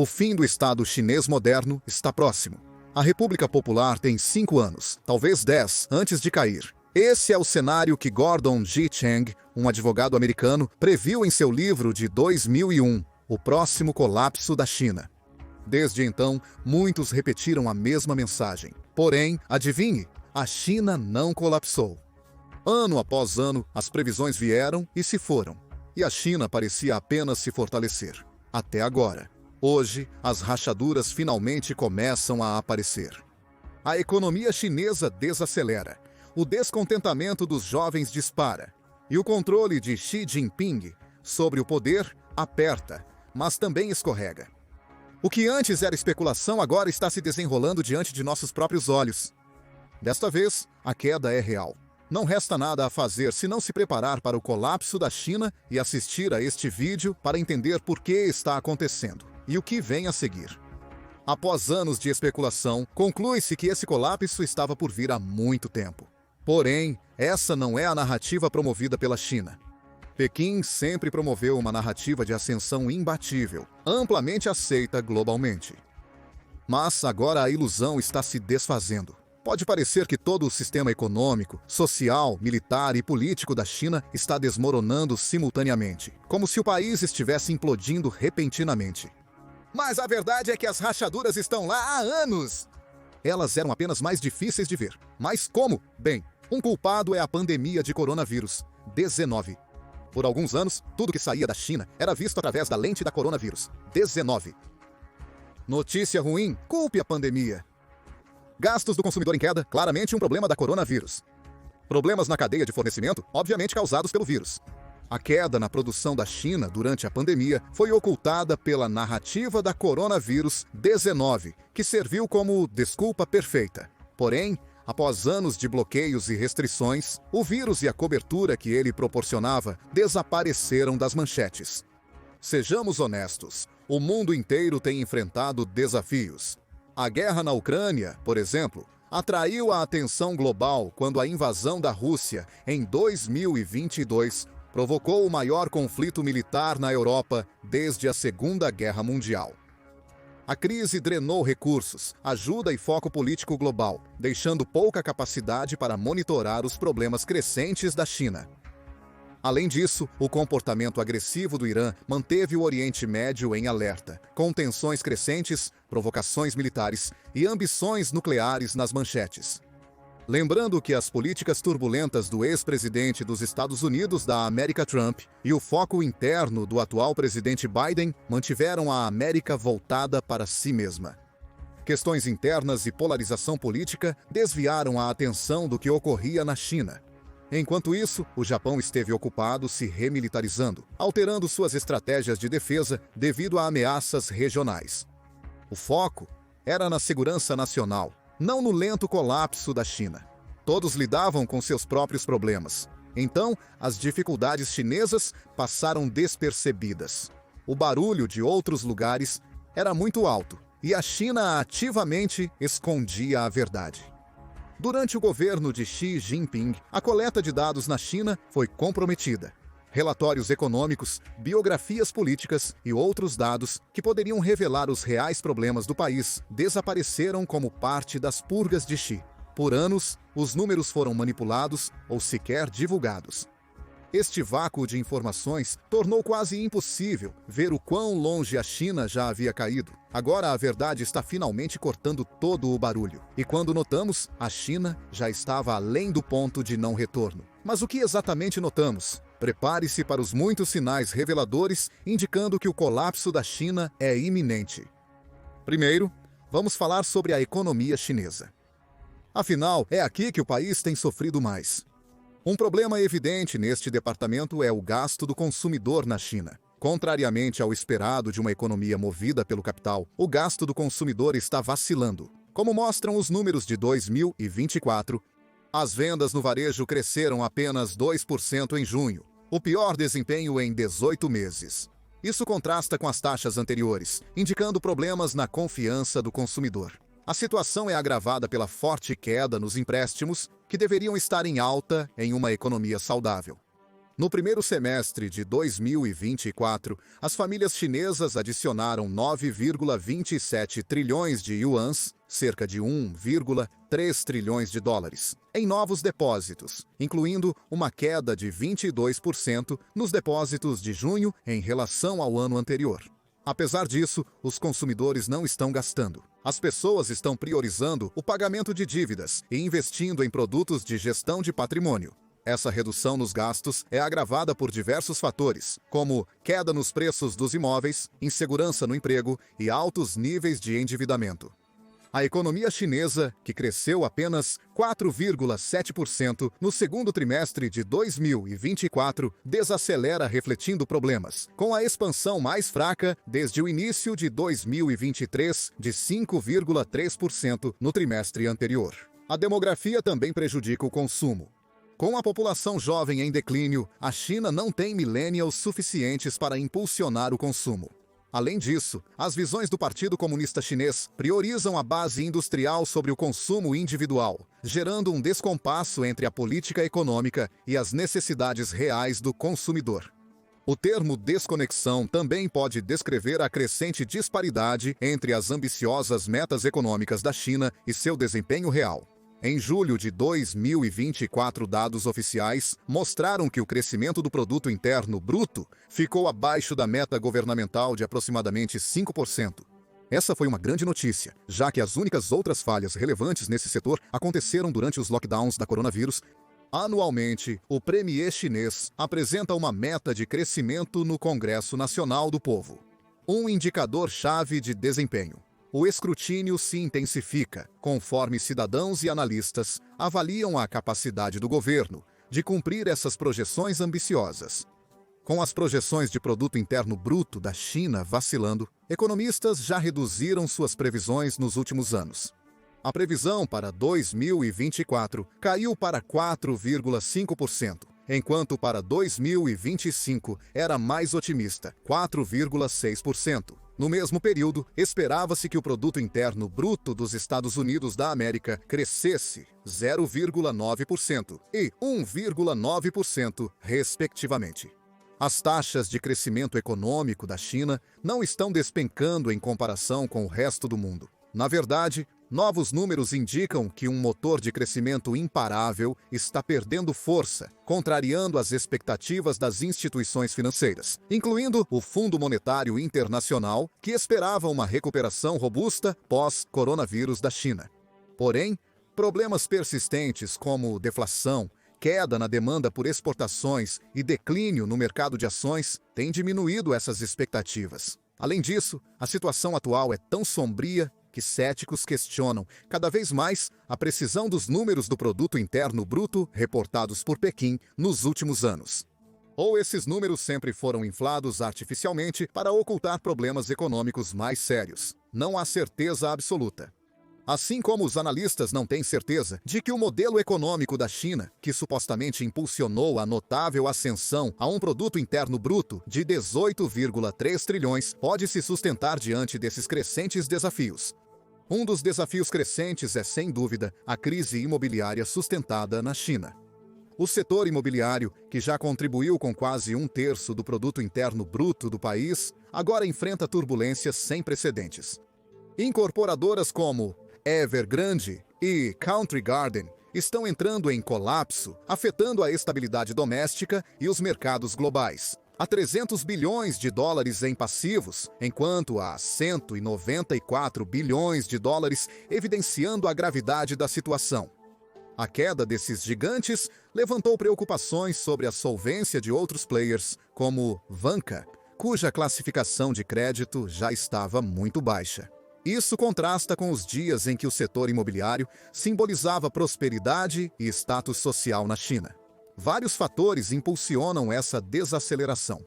O fim do Estado chinês moderno está próximo. A República Popular tem 5 anos, talvez 10, antes de cair. Esse é o cenário que Gordon G. Chang, um advogado americano, previu em seu livro de 2001, O Próximo Colapso da China. Desde então, muitos repetiram a mesma mensagem. Porém, adivinhe, a China não colapsou. Ano após ano, as previsões vieram e se foram. E a China parecia apenas se fortalecer. Até agora. Hoje, as rachaduras finalmente começam a aparecer. A economia chinesa desacelera. O descontentamento dos jovens dispara. E o controle de Xi Jinping sobre o poder aperta, mas também escorrega. O que antes era especulação agora está se desenrolando diante de nossos próprios olhos. Desta vez, a queda é real. Não resta nada a fazer senão se preparar para o colapso da China e assistir a este vídeo para entender por que está acontecendo e o que vem a seguir. Após anos de especulação, conclui-se que esse colapso estava por vir há muito tempo. Porém, essa não é a narrativa promovida pela China. Pequim sempre promoveu uma narrativa de ascensão imbatível, amplamente aceita globalmente. Mas agora a ilusão está se desfazendo. Pode parecer que todo o sistema econômico, social, militar e político da China está desmoronando simultaneamente, como se o país estivesse implodindo repentinamente. Mas a verdade é que as rachaduras estão lá há anos! Elas eram apenas mais difíceis de ver. Mas como? Bem, um culpado é a pandemia de coronavírus, 19. Por alguns anos, tudo que saía da China era visto através da lente da coronavírus, 19. Notícia ruim, culpe a pandemia. Gastos do consumidor em queda, claramente um problema da coronavírus. Problemas na cadeia de fornecimento, obviamente causados pelo vírus. A queda na produção da China durante a pandemia foi ocultada pela narrativa da coronavírus 19, que serviu como desculpa perfeita. Porém, após anos de bloqueios e restrições, o vírus e a cobertura que ele proporcionava desapareceram das manchetes. Sejamos honestos, o mundo inteiro tem enfrentado desafios. A guerra na Ucrânia, por exemplo, atraiu a atenção global quando a invasão da Rússia, em 2022, provocou o maior conflito militar na Europa desde a Segunda Guerra Mundial. A crise drenou recursos, ajuda e foco político global, deixando pouca capacidade para monitorar os problemas crescentes da China. Além disso, o comportamento agressivo do Irã manteve o Oriente Médio em alerta, com tensões crescentes, provocações militares e ambições nucleares nas manchetes. Lembrando que as políticas turbulentas do ex-presidente dos Estados Unidos da América Trump e o foco interno do atual presidente Biden mantiveram a América voltada para si mesma. Questões internas e polarização política desviaram a atenção do que ocorria na China. Enquanto isso, o Japão esteve ocupado se remilitarizando, alterando suas estratégias de defesa devido a ameaças regionais. O foco era na segurança nacional, não no lento colapso da China. Todos lidavam com seus próprios problemas. Então, as dificuldades chinesas passaram despercebidas. O barulho de outros lugares era muito alto, e a China ativamente escondia a verdade. Durante o governo de Xi Jinping, a coleta de dados na China foi comprometida. Relatórios econômicos, biografias políticas e outros dados que poderiam revelar os reais problemas do país desapareceram como parte das purgas de Xi. Por anos, os números foram manipulados ou sequer divulgados. Este vácuo de informações tornou quase impossível ver o quão longe a China já havia caído. Agora a verdade está finalmente cortando todo o barulho. E quando notamos, a China já estava além do ponto de não retorno. Mas o que exatamente notamos? Prepare-se para os muitos sinais reveladores indicando que o colapso da China é iminente. Primeiro, vamos falar sobre a economia chinesa. Afinal, é aqui que o país tem sofrido mais. Um problema evidente neste departamento é o gasto do consumidor na China. Contrariamente ao esperado de uma economia movida pelo capital, o gasto do consumidor está vacilando. Como mostram os números de 2024, as vendas no varejo cresceram apenas 2% em junho, o pior desempenho em 18 meses. Isso contrasta com as taxas anteriores, indicando problemas na confiança do consumidor. A situação é agravada pela forte queda nos empréstimos, que deveriam estar em alta em uma economia saudável. No primeiro semestre de 2024, as famílias chinesas adicionaram 9,27 trilhões de yuans, cerca de 1,3 trilhões de dólares, em novos depósitos, incluindo uma queda de 22% nos depósitos de junho em relação ao ano anterior. Apesar disso, os consumidores não estão gastando. As pessoas estão priorizando o pagamento de dívidas e investindo em produtos de gestão de patrimônio. Essa redução nos gastos é agravada por diversos fatores, como queda nos preços dos imóveis, insegurança no emprego e altos níveis de endividamento. A economia chinesa, que cresceu apenas 4,7% no segundo trimestre de 2024, desacelera refletindo problemas, com a expansão mais fraca desde o início de 2023, de 5,3% no trimestre anterior. A demografia também prejudica o consumo. Com a população jovem em declínio, a China não tem millennials suficientes para impulsionar o consumo. Além disso, as visões do Partido Comunista Chinês priorizam a base industrial sobre o consumo individual, gerando um descompasso entre a política econômica e as necessidades reais do consumidor. O termo desconexão também pode descrever a crescente disparidade entre as ambiciosas metas econômicas da China e seu desempenho real. Em julho de 2024, dados oficiais mostraram que o crescimento do produto interno bruto ficou abaixo da meta governamental de aproximadamente 5%. Essa foi uma grande notícia, já que as únicas outras falhas relevantes nesse setor aconteceram durante os lockdowns da coronavírus. Anualmente, o Premier chinês apresenta uma meta de crescimento no Congresso Nacional do Povo, um indicador-chave de desempenho. O escrutínio se intensifica, conforme cidadãos e analistas avaliam a capacidade do governo de cumprir essas projeções ambiciosas. Com as projeções de produto interno bruto da China vacilando, economistas já reduziram suas previsões nos últimos anos. A previsão para 2024 caiu para 4,5%, enquanto para 2025 era mais otimista, 4,6%. No mesmo período, esperava-se que o produto interno bruto dos Estados Unidos da América crescesse 0,9% e 1,9%, respectivamente. As taxas de crescimento econômico da China não estão despencando em comparação com o resto do mundo. Na verdade, novos números indicam que um motor de crescimento imparável está perdendo força, contrariando as expectativas das instituições financeiras, incluindo o Fundo Monetário Internacional, que esperava uma recuperação robusta pós-coronavírus da China. Porém, problemas persistentes como deflação, queda na demanda por exportações e declínio no mercado de ações têm diminuído essas expectativas. Além disso, a situação atual é tão sombria que céticos questionam cada vez mais a precisão dos números do produto interno bruto reportados por Pequim nos últimos anos. Ou esses números sempre foram inflados artificialmente para ocultar problemas econômicos mais sérios. Não há certeza absoluta. Assim como os analistas não têm certeza de que o modelo econômico da China, que supostamente impulsionou a notável ascensão a um produto interno bruto de 18,3 trilhões, pode se sustentar diante desses crescentes desafios. Um dos desafios crescentes é, sem dúvida, a crise imobiliária sustentada na China. O setor imobiliário, que já contribuiu com quase 1/3 do produto interno bruto do país, agora enfrenta turbulências sem precedentes. Incorporadoras como Evergrande e Country Garden estão entrando em colapso, afetando a estabilidade doméstica e os mercados globais. Há 300 bilhões de dólares em passivos, enquanto há 194 bilhões de dólares evidenciando a gravidade da situação. A queda desses gigantes levantou preocupações sobre a solvência de outros players, como Vanke, cuja classificação de crédito já estava muito baixa. Isso contrasta com os dias em que o setor imobiliário simbolizava prosperidade e status social na China. Vários fatores impulsionam essa desaceleração.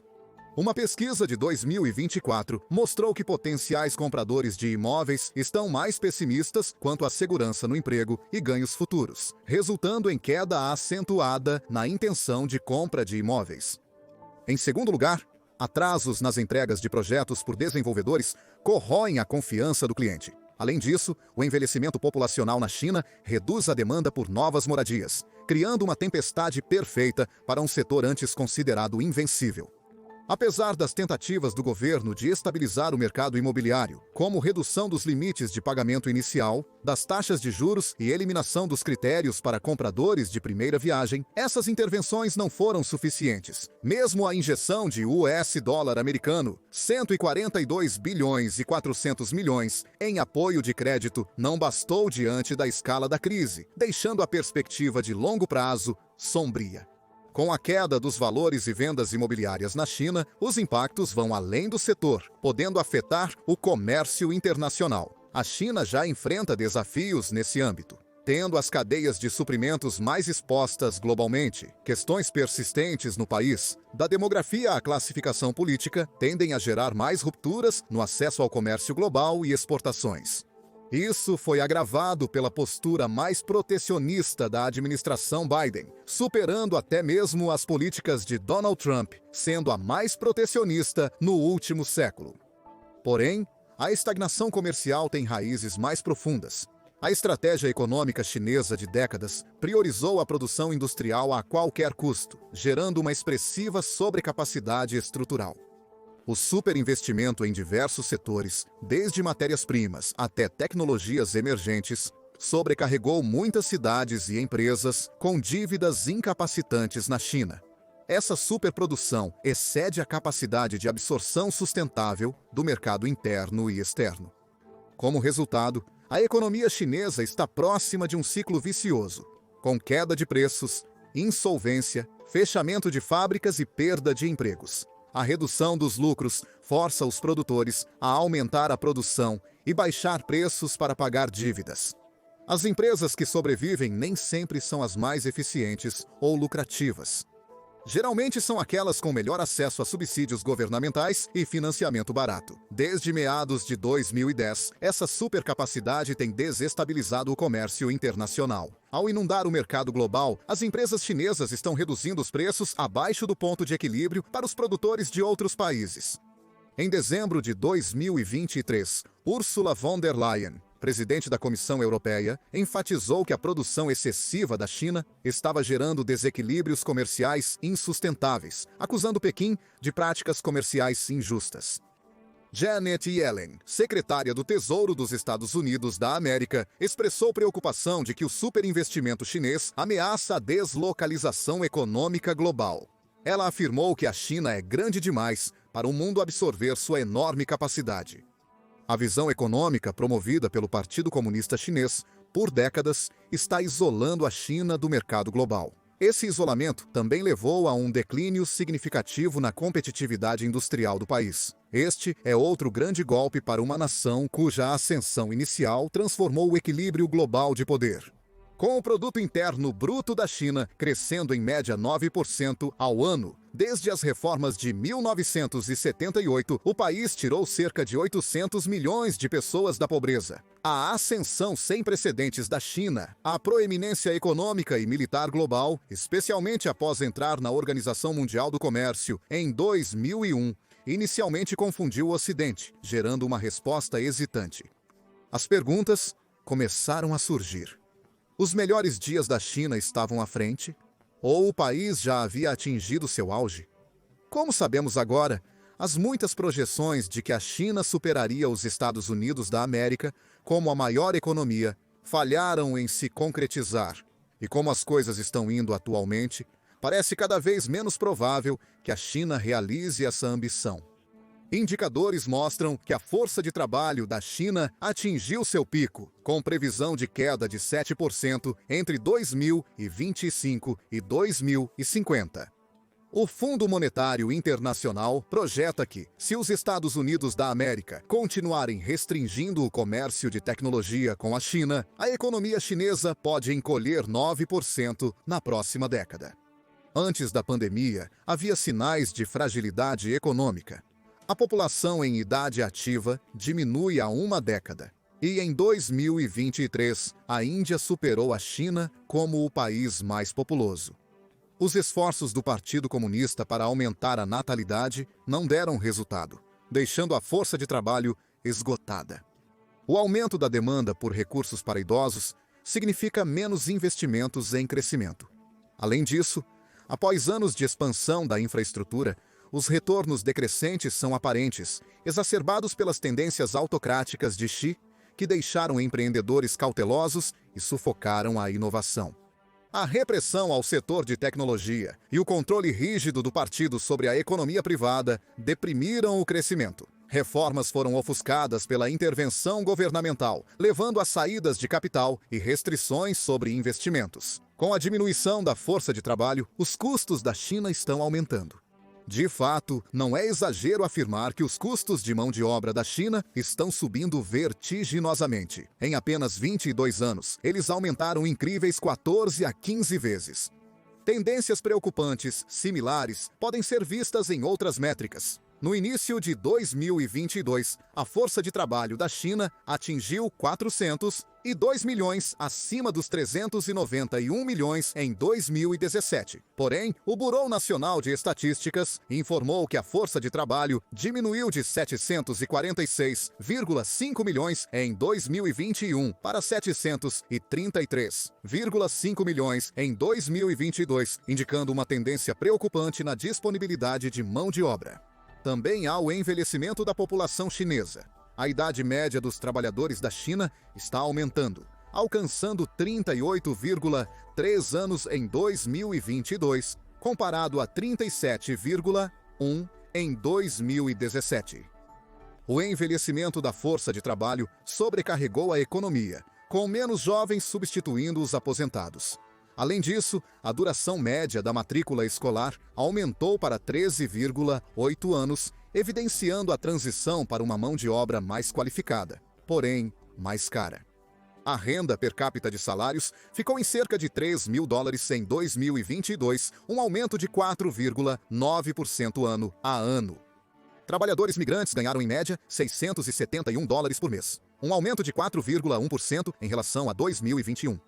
Uma pesquisa de 2024 mostrou que potenciais compradores de imóveis estão mais pessimistas quanto à segurança no emprego e ganhos futuros, resultando em queda acentuada na intenção de compra de imóveis. Em segundo lugar, atrasos nas entregas de projetos por desenvolvedores corroem a confiança do cliente. Além disso, o envelhecimento populacional na China reduz a demanda por novas moradias, criando uma tempestade perfeita para um setor antes considerado invencível. Apesar das tentativas do governo de estabilizar o mercado imobiliário, como redução dos limites de pagamento inicial, das taxas de juros e eliminação dos critérios para compradores de primeira viagem, essas intervenções não foram suficientes. Mesmo a injeção de US dólar americano, 142 bilhões e 400 milhões, em apoio de crédito, não bastou diante da escala da crise, deixando a perspectiva de longo prazo sombria. Com a queda dos valores e vendas imobiliárias na China, os impactos vão além do setor, podendo afetar o comércio internacional. A China já enfrenta desafios nesse âmbito, tendo as cadeias de suprimentos mais expostas globalmente. Questões persistentes no país, da demografia à classificação política, tendem a gerar mais rupturas no acesso ao comércio global e exportações. Isso foi agravado pela postura mais protecionista da administração Biden, superando até mesmo as políticas de Donald Trump, sendo a mais protecionista no último século. Porém, a estagnação comercial tem raízes mais profundas. A estratégia econômica chinesa de décadas priorizou a produção industrial a qualquer custo, gerando uma expressiva sobrecapacidade estrutural. O superinvestimento em diversos setores, desde matérias-primas até tecnologias emergentes, sobrecarregou muitas cidades e empresas com dívidas incapacitantes na China. Essa superprodução excede a capacidade de absorção sustentável do mercado interno e externo. Como resultado, a economia chinesa está próxima de um ciclo vicioso, com queda de preços, insolvência, fechamento de fábricas e perda de empregos. A redução dos lucros força os produtores a aumentar a produção e baixar preços para pagar dívidas. As empresas que sobrevivem nem sempre são as mais eficientes ou lucrativas. Geralmente são aquelas com melhor acesso a subsídios governamentais e financiamento barato. Desde meados de 2010, essa supercapacidade tem desestabilizado o comércio internacional. Ao inundar o mercado global, as empresas chinesas estão reduzindo os preços abaixo do ponto de equilíbrio para os produtores de outros países. Em dezembro de 2023, Ursula von der Leyen, presidente da Comissão Europeia, enfatizou que a produção excessiva da China estava gerando desequilíbrios comerciais insustentáveis, acusando Pequim de práticas comerciais injustas. Janet Yellen, secretária do Tesouro dos Estados Unidos da América, expressou preocupação de que o superinvestimento chinês ameaça a deslocalização econômica global. Ela afirmou que a China é grande demais para o mundo absorver sua enorme capacidade. A visão econômica promovida pelo Partido Comunista Chinês, por décadas, está isolando a China do mercado global. Esse isolamento também levou a um declínio significativo na competitividade industrial do país. Este é outro grande golpe para uma nação cuja ascensão inicial transformou o equilíbrio global de poder. Com o produto interno bruto da China crescendo em média 9% ao ano, desde as reformas de 1978, o país tirou cerca de 800 milhões de pessoas da pobreza. A ascensão sem precedentes da China, a proeminência econômica e militar global, especialmente após entrar na Organização Mundial do Comércio em 2001, inicialmente confundiu o Ocidente, gerando uma resposta hesitante. As perguntas começaram a surgir. Os melhores dias da China estavam à frente? Ou o país já havia atingido seu auge? Como sabemos agora, as muitas projeções de que a China superaria os Estados Unidos da América como a maior economia falharam em se concretizar. E como as coisas estão indo atualmente, parece cada vez menos provável que a China realize essa ambição. Indicadores mostram que a força de trabalho da China atingiu seu pico, com previsão de queda de 7% entre 2025 e 2050. O Fundo Monetário Internacional projeta que, se os Estados Unidos da América continuarem restringindo o comércio de tecnologia com a China, a economia chinesa pode encolher 9% na próxima década. Antes da pandemia, havia sinais de fragilidade econômica. A população em idade ativa diminui há uma década. E em 2023, a Índia superou a China como o país mais populoso. Os esforços do Partido Comunista para aumentar a natalidade não deram resultado, deixando a força de trabalho esgotada. O aumento da demanda por recursos para idosos significa menos investimentos em crescimento. Além disso, após anos de expansão da infraestrutura, os retornos decrescentes são aparentes, exacerbados pelas tendências autocráticas de Xi, que deixaram empreendedores cautelosos e sufocaram a inovação. A repressão ao setor de tecnologia e o controle rígido do partido sobre a economia privada deprimiram o crescimento. Reformas foram ofuscadas pela intervenção governamental, levando a saídas de capital e restrições sobre investimentos. Com a diminuição da força de trabalho, os custos da China estão aumentando. De fato, não é exagero afirmar que os custos de mão de obra da China estão subindo vertiginosamente. Em apenas 22 anos, eles aumentaram incríveis 14 a 15 vezes. Tendências preocupantes, similares, podem ser vistas em outras métricas. No início de 2022, a força de trabalho da China atingiu 402 milhões, acima dos 391 milhões em 2017. Porém, o Bureau Nacional de Estatísticas informou que a força de trabalho diminuiu de 746,5 milhões em 2021 para 733,5 milhões em 2022, indicando uma tendência preocupante na disponibilidade de mão de obra. Também há o envelhecimento da população chinesa. A idade média dos trabalhadores da China está aumentando, alcançando 38,3 anos em 2022, comparado a 37,1 em 2017. O envelhecimento da força de trabalho sobrecarregou a economia, com menos jovens substituindo os aposentados. Além disso, a duração média da matrícula escolar aumentou para 13,8 anos, evidenciando a transição para uma mão de obra mais qualificada, porém mais cara. A renda per capita de salários ficou em cerca de $3.000 em 2022, um aumento de 4,9% ano a ano. Trabalhadores migrantes ganharam em média $671 por mês, um aumento de 4,1% em relação a 2021.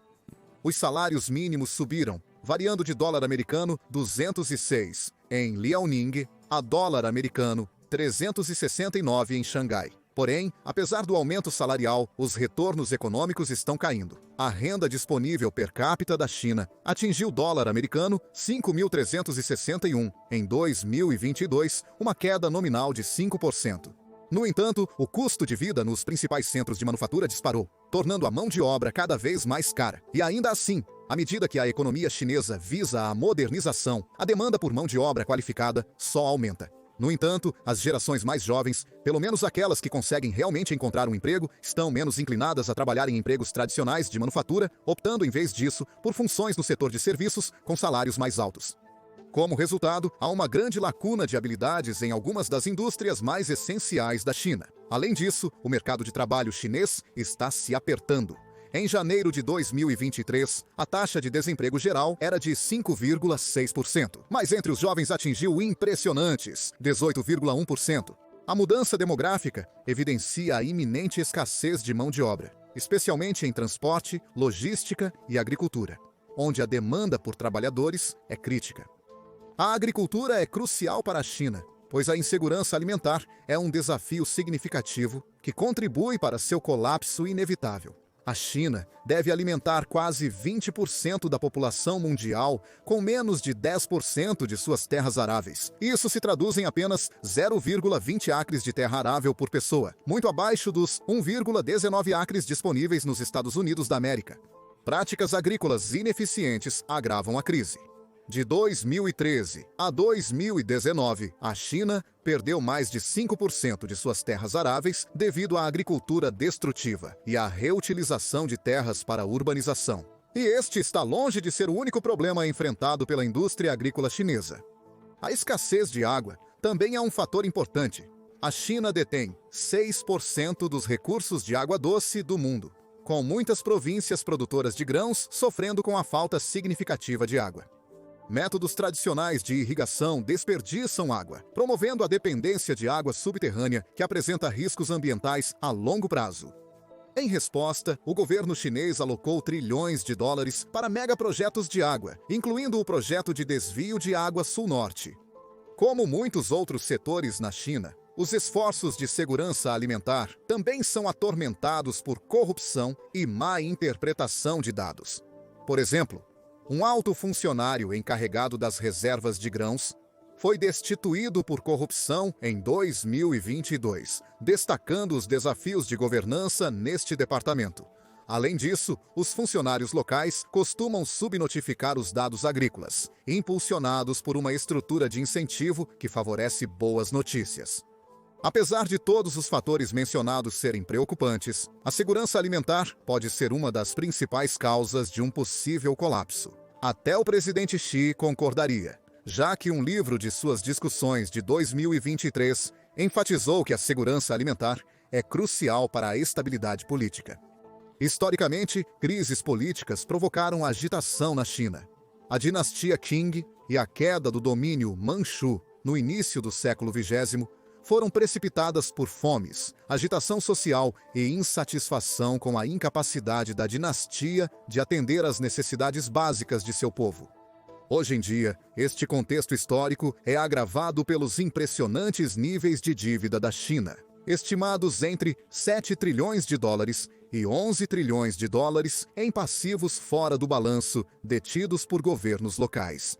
Os salários mínimos subiram, variando de dólar americano 206 em Liaoning a dólar americano 369 em Xangai. Porém, apesar do aumento salarial, os retornos econômicos estão caindo. A renda disponível per capita da China atingiu dólar americano 5.361 em 2022, uma queda nominal de 5%. No entanto, o custo de vida nos principais centros de manufatura disparou, tornando a mão de obra cada vez mais cara. E ainda assim, à medida que a economia chinesa visa a modernização, a demanda por mão de obra qualificada só aumenta. No entanto, as gerações mais jovens, pelo menos aquelas que conseguem realmente encontrar um emprego, estão menos inclinadas a trabalhar em empregos tradicionais de manufatura, optando em vez disso por funções no setor de serviços com salários mais altos. Como resultado, há uma grande lacuna de habilidades em algumas das indústrias mais essenciais da China. Além disso, o mercado de trabalho chinês está se apertando. Em janeiro de 2023, a taxa de desemprego geral era de 5,6%, mas entre os jovens atingiu impressionantes 18,1%. A mudança demográfica evidencia a iminente escassez de mão de obra, especialmente em transporte, logística e agricultura, onde a demanda por trabalhadores é crítica. A agricultura é crucial para a China, pois a insegurança alimentar é um desafio significativo que contribui para seu colapso inevitável. A China deve alimentar quase 20% da população mundial com menos de 10% de suas terras aráveis. Isso se traduz em apenas 0,20 acres de terra arável por pessoa, muito abaixo dos 1,19 acres disponíveis nos Estados Unidos da América. Práticas agrícolas ineficientes agravam a crise. De 2013 a 2019, a China perdeu mais de 5% de suas terras aráveis devido à agricultura destrutiva e à reutilização de terras para a urbanização. E este está longe de ser o único problema enfrentado pela indústria agrícola chinesa. A escassez de água também é um fator importante. A China detém 6% dos recursos de água doce do mundo, com muitas províncias produtoras de grãos sofrendo com a falta significativa de água. Métodos tradicionais de irrigação desperdiçam água, promovendo a dependência de água subterrânea que apresenta riscos ambientais a longo prazo. Em resposta, o governo chinês alocou trilhões de dólares para megaprojetos de água, incluindo o projeto de desvio de água sul-norte. Como muitos outros setores na China, Os esforços de segurança alimentar também são atormentados por corrupção e má interpretação de dados. Por exemplo, um alto funcionário encarregado das reservas de grãos foi destituído por corrupção em 2022, destacando os desafios de governança neste departamento. Além disso, os funcionários locais costumam subnotificar os dados agrícolas, impulsionados por uma estrutura de incentivo que favorece boas notícias. Apesar de todos os fatores mencionados serem preocupantes, a segurança alimentar pode ser uma das principais causas de um possível colapso. Até o presidente Xi concordaria, já que um livro de suas discussões de 2023 enfatizou que a segurança alimentar é crucial para a estabilidade política. Historicamente, crises políticas provocaram agitação na China. A dinastia Qing e a queda do domínio Manchu no início do século XX foram precipitadas por fomes, agitação social e insatisfação com a incapacidade da dinastia de atender às necessidades básicas de seu povo. Hoje em dia, este contexto histórico é agravado pelos impressionantes níveis de dívida da China, estimados entre 7 trilhões de dólares e 11 trilhões de dólares em passivos fora do balanço detidos por governos locais.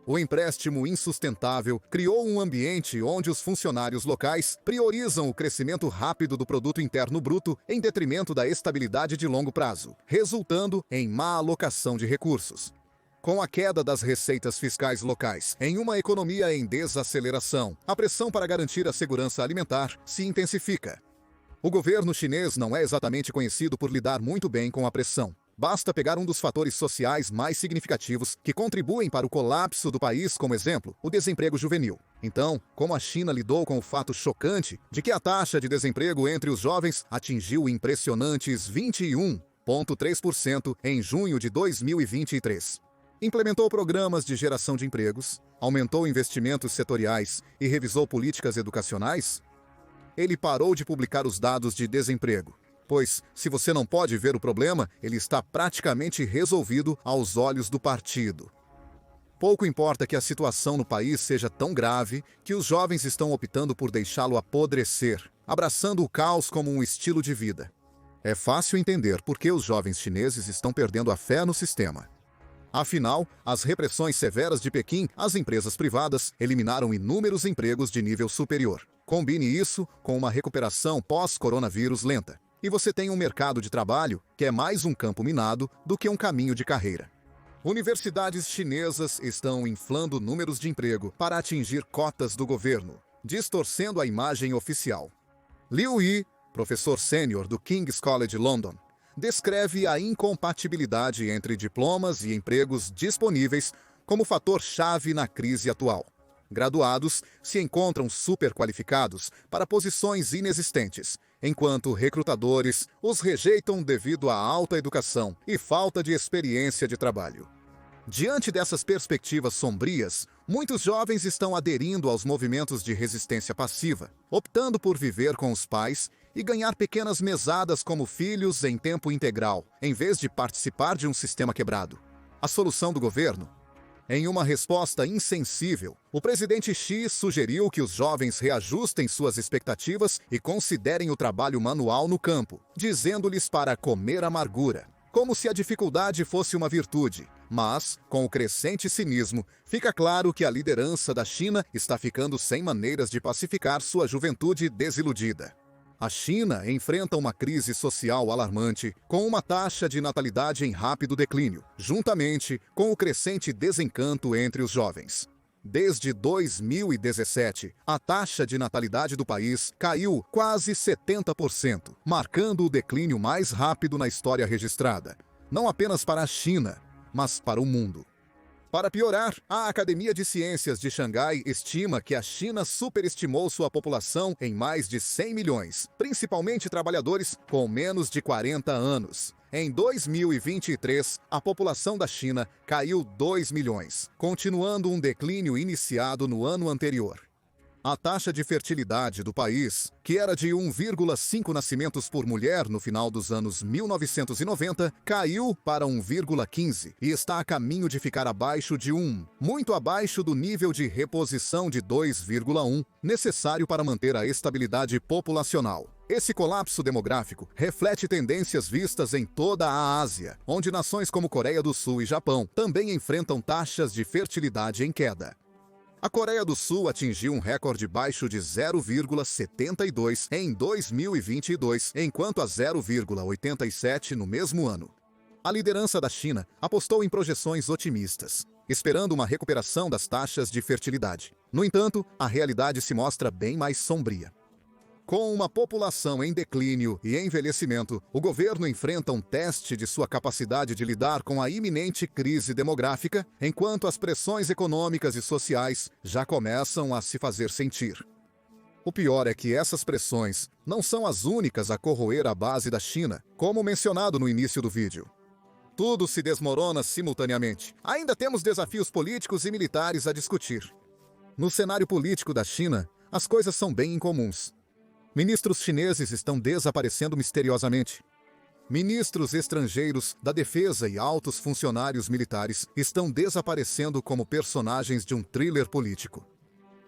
O empréstimo insustentável criou um ambiente onde os funcionários locais priorizam o crescimento rápido do produto interno bruto em detrimento da estabilidade de longo prazo, resultando em má alocação de recursos. Com a queda das receitas fiscais locais em uma economia em desaceleração, a pressão para garantir a segurança alimentar se intensifica. O governo chinês não é exatamente conhecido por lidar muito bem com a pressão. Basta pegar um dos fatores sociais mais significativos que contribuem para o colapso do país como exemplo, o desemprego juvenil. Então, como a China lidou com o fato chocante de que a taxa de desemprego entre os jovens atingiu impressionantes 21,3% em junho de 2023? Implementou programas de geração de empregos, aumentou investimentos setoriais e revisou políticas educacionais? Ele parou de publicar os dados de desemprego, pois, se você não pode ver o problema, ele está praticamente resolvido aos olhos do partido. Pouco importa que a situação no país seja tão grave que os jovens estão optando por deixá-lo apodrecer, abraçando o caos como um estilo de vida. É fácil entender por que os jovens chineses estão perdendo a fé no sistema. Afinal, as repressões severas de Pequim às empresas privadas eliminaram inúmeros empregos de nível superior. Combine isso com uma recuperação pós-coronavírus lenta, e você tem um mercado de trabalho que é mais um campo minado do que um caminho de carreira. Universidades chinesas estão inflando números de emprego para atingir cotas do governo, distorcendo a imagem oficial. Liu Yi, professor sênior do King's College London, descreve a incompatibilidade entre diplomas e empregos disponíveis como fator-chave na crise atual. Graduados se encontram superqualificados para posições inexistentes, enquanto recrutadores os rejeitam devido à alta educação e falta de experiência de trabalho. Diante dessas perspectivas sombrias, muitos jovens estão aderindo aos movimentos de resistência passiva, optando por viver com os pais e ganhar pequenas mesadas como filhos em tempo integral, em vez de participar de um sistema quebrado. A solução do governo? Em uma resposta insensível, o presidente Xi sugeriu que os jovens reajustem suas expectativas e considerem o trabalho manual no campo, dizendo-lhes para comer amargura, como se a dificuldade fosse uma virtude. Mas, com o crescente cinismo, fica claro que a liderança da China está ficando sem maneiras de pacificar sua juventude desiludida. A China enfrenta uma crise social alarmante, com uma taxa de natalidade em rápido declínio, juntamente com o crescente desencanto entre os jovens. Desde 2017, a taxa de natalidade do país caiu quase 70%, marcando o declínio mais rápido na história registrada, não apenas para a China, mas para o mundo. Para piorar, a Academia de Ciências de Xangai estima que a China superestimou sua população em mais de 100 milhões, principalmente trabalhadores com menos de 40 anos. Em 2023, a população da China caiu 2 milhões, continuando um declínio iniciado no ano anterior. A taxa de fertilidade do país, que era de 1,5 nascimentos por mulher no final dos anos 1990, caiu para 1,15 e está a caminho de ficar abaixo de 1, muito abaixo do nível de reposição de 2,1, necessário para manter a estabilidade populacional. Esse colapso demográfico reflete tendências vistas em toda a Ásia, onde nações como Coreia do Sul e Japão também enfrentam taxas de fertilidade em queda. A Coreia do Sul atingiu um recorde baixo de 0,72 em 2022, enquanto a 0,87 no mesmo ano. A liderança da China apostou em projeções otimistas, esperando uma recuperação das taxas de fertilidade. No entanto, a realidade se mostra bem mais sombria. Com uma população em declínio e envelhecimento, o governo enfrenta um teste de sua capacidade de lidar com a iminente crise demográfica, enquanto as pressões econômicas e sociais já começam a se fazer sentir. O pior é que essas pressões não são as únicas a corroer a base da China, como mencionado no início do vídeo. Tudo se desmorona simultaneamente. Ainda temos desafios políticos e militares a discutir. No cenário político da China, as coisas são bem incomuns. Ministros chineses estão desaparecendo misteriosamente. Ministros estrangeiros da defesa e altos funcionários militares estão desaparecendo como personagens de um thriller político.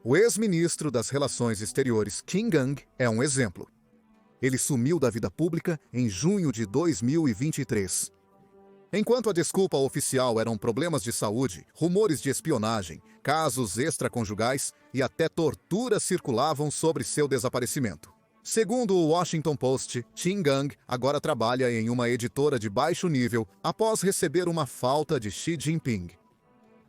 O ex-ministro das Relações Exteriores, Qin Gang, é um exemplo. Ele sumiu da vida pública em junho de 2023. Enquanto a desculpa oficial eram problemas de saúde, rumores de espionagem, casos extraconjugais e até tortura circulavam sobre seu desaparecimento. Segundo o Washington Post, Qin Gang agora trabalha em uma editora de baixo nível após receber uma falta de Xi Jinping.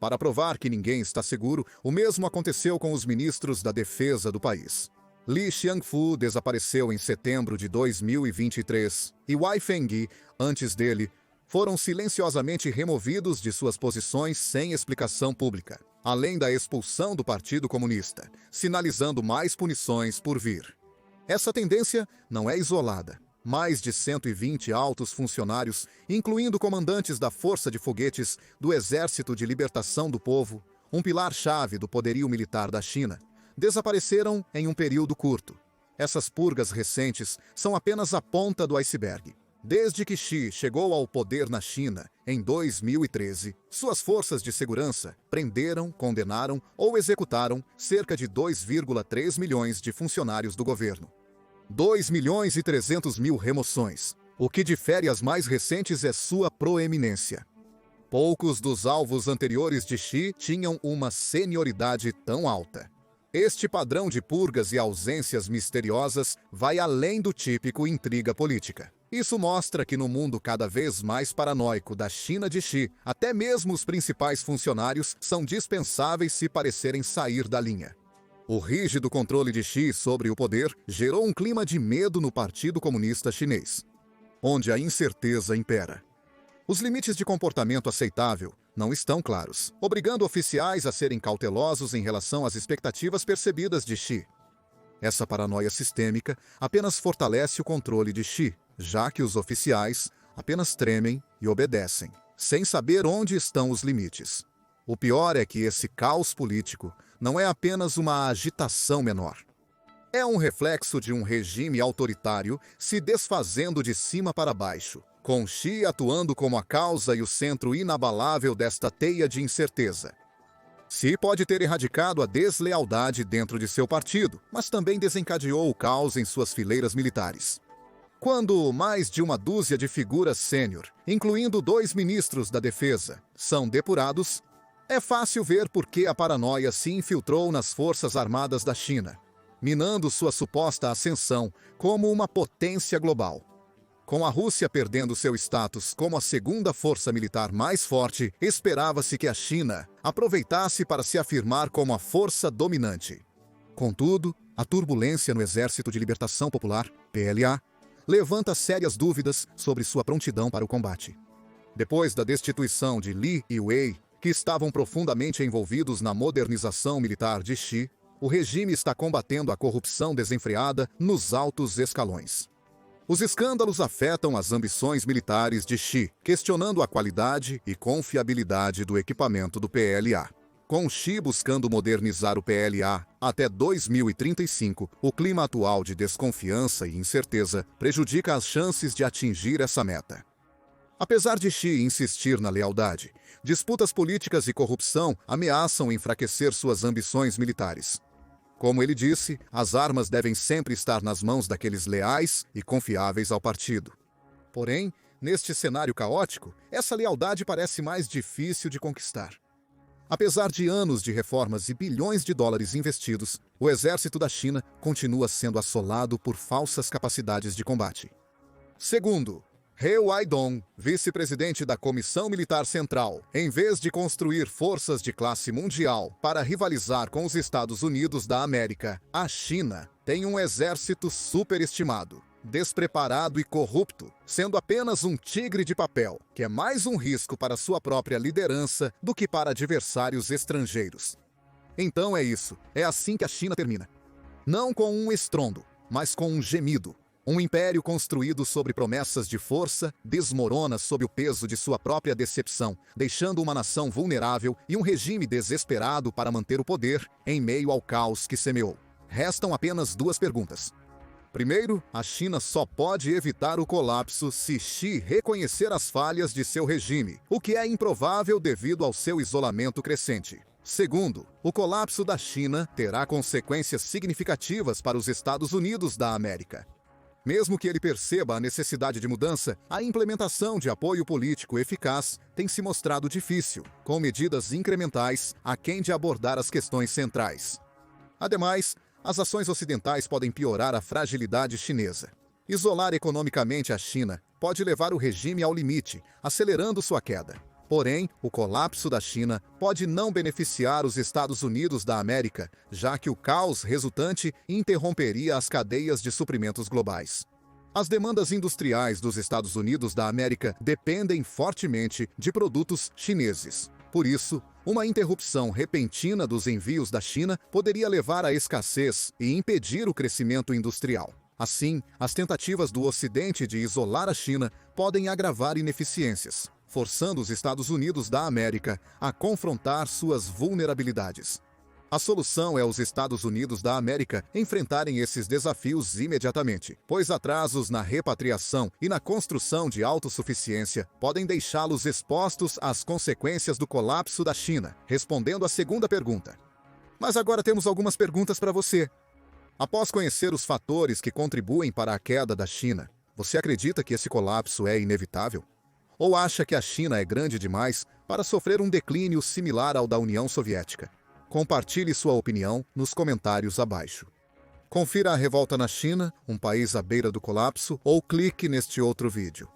Para provar que ninguém está seguro, o mesmo aconteceu com os ministros da defesa do país. Li Xiangfu desapareceu em setembro de 2023 e Wei Fenghe, antes dele, foram silenciosamente removidos de suas posições sem explicação pública, além da expulsão do Partido Comunista, sinalizando mais punições por vir. Essa tendência não é isolada. Mais de 120 altos funcionários, incluindo comandantes da Força de Foguetes do Exército de Libertação do Povo, um pilar-chave do poderio militar da China, desapareceram em um período curto. Essas purgas recentes são apenas a ponta do iceberg. Desde que Xi chegou ao poder na China, em 2013, suas forças de segurança prenderam, condenaram ou executaram cerca de 2,3 milhões de funcionários do governo. 2.300.000 remoções. O que difere as mais recentes é sua proeminência. Poucos dos alvos anteriores de Xi tinham uma senioridade tão alta. Este padrão de purgas e ausências misteriosas vai além do típico intriga política. Isso mostra que no mundo cada vez mais paranoico da China de Xi, até mesmo os principais funcionários são dispensáveis se parecerem sair da linha. O rígido controle de Xi sobre o poder gerou um clima de medo no Partido Comunista Chinês, onde a incerteza impera. Os limites de comportamento aceitável não estão claros, obrigando oficiais a serem cautelosos em relação às expectativas percebidas de Xi. Essa paranoia sistêmica apenas fortalece o controle de Xi, já que os oficiais apenas tremem e obedecem, sem saber onde estão os limites. O pior é que esse caos político não é apenas uma agitação menor. É um reflexo de um regime autoritário se desfazendo de cima para baixo, com Xi atuando como a causa e o centro inabalável desta teia de incerteza. Xi pode ter erradicado a deslealdade dentro de seu partido, mas também desencadeou o caos em suas fileiras militares. Quando mais de uma dúzia de figuras sênior, incluindo 2 ministros da defesa, são depurados, é fácil ver por que a paranoia se infiltrou nas Forças Armadas da China, minando sua suposta ascensão como uma potência global. Com a Rússia perdendo seu status como a segunda força militar mais forte, esperava-se que a China aproveitasse para se afirmar como a força dominante. Contudo, a turbulência no Exército de Libertação Popular, PLA, levanta sérias dúvidas sobre sua prontidão para o combate. Depois da destituição de Li e Wei, que estavam profundamente envolvidos na modernização militar de Xi, o regime está combatendo a corrupção desenfreada nos altos escalões. Os escândalos afetam as ambições militares de Xi, questionando a qualidade e confiabilidade do equipamento do PLA. Com Xi buscando modernizar o PLA até 2035, o clima atual de desconfiança e incerteza prejudica as chances de atingir essa meta. Apesar de Xi insistir na lealdade, disputas políticas e corrupção ameaçam enfraquecer suas ambições militares. Como ele disse, as armas devem sempre estar nas mãos daqueles leais e confiáveis ao partido. Porém, neste cenário caótico, essa lealdade parece mais difícil de conquistar. Apesar de anos de reformas e bilhões de dólares investidos, o exército da China continua sendo assolado por falsas capacidades de combate. Segundo, He Weidong, vice-presidente da Comissão Militar Central, em vez de construir forças de classe mundial para rivalizar com os Estados Unidos da América, a China tem um exército superestimado, despreparado e corrupto, sendo apenas um tigre de papel, que é mais um risco para sua própria liderança do que para adversários estrangeiros. Então é isso, é assim que a China termina. Não com um estrondo, mas com um gemido. Um império construído sobre promessas de força desmorona sob o peso de sua própria decepção, deixando uma nação vulnerável e um regime desesperado para manter o poder em meio ao caos que semeou. Restam apenas duas perguntas. Primeiro, a China só pode evitar o colapso se Xi reconhecer as falhas de seu regime, o que é improvável devido ao seu isolamento crescente. Segundo, o colapso da China terá consequências significativas para os Estados Unidos da América. Mesmo que ele perceba a necessidade de mudança, a implementação de apoio político eficaz tem se mostrado difícil, com medidas incrementais aquém de abordar as questões centrais. Ademais, as ações ocidentais podem piorar a fragilidade chinesa. Isolar economicamente a China pode levar o regime ao limite, acelerando sua queda. Porém, o colapso da China pode não beneficiar os Estados Unidos da América, já que o caos resultante interromperia as cadeias de suprimentos globais. As demandas industriais dos Estados Unidos da América dependem fortemente de produtos chineses. Por isso, uma interrupção repentina dos envios da China poderia levar à escassez e impedir o crescimento industrial. Assim, as tentativas do Ocidente de isolar a China podem agravar ineficiências, forçando os Estados Unidos da América a confrontar suas vulnerabilidades. A solução é os Estados Unidos da América enfrentarem esses desafios imediatamente, pois atrasos na repatriação e na construção de autossuficiência podem deixá-los expostos às consequências do colapso da China, respondendo à segunda pergunta. Mas agora temos algumas perguntas para você. Após conhecer os fatores que contribuem para a queda da China, você acredita que esse colapso é inevitável? Ou acha que a China é grande demais para sofrer um declínio similar ao da União Soviética? Compartilhe sua opinião nos comentários abaixo. Confira a revolta na China, um país à beira do colapso, ou clique neste outro vídeo.